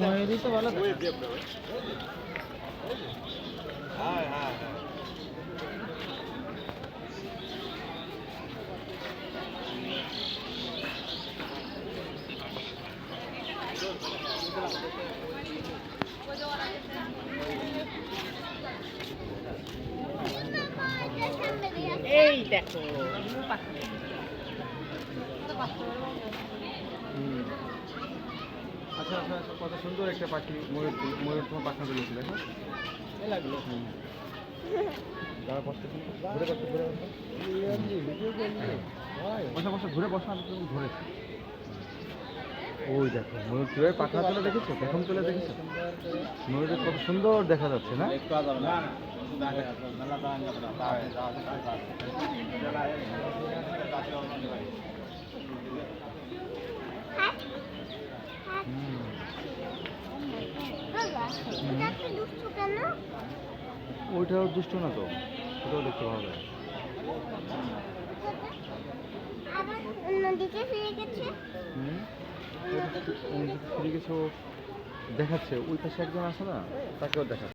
ময়ূরই তো ভালো তো। এই দেখো আচ্ছা আচ্ছা আচ্ছা, কত সুন্দর একটা পাখি, ময়ূর। ময়ূর তোমার পাখনা তুলেছিল, দেখো লাগলো। দাঁড়া, বসতে ঘুরে বসো, ঘুরে বসো, বসা বসা, ঘুরে বসো, আমি তুমি ধরেছি। ওই দেখো ময়ূর কীভাবে পাখনা তুলে দেখেছো, পেখম তুলে দেখেছো? ময়ূরের কত সুন্দর দেখা যাচ্ছে না? ওইটাও দুষ্ট না তো, ওটাও দেখতে ভালো লাগে। অন্যদিকে ফিরে গেছে। ফিরে গেছে, ও দেখাচ্ছে ওই পাশে একজন আছে না, তাকেও দেখাচ্ছে।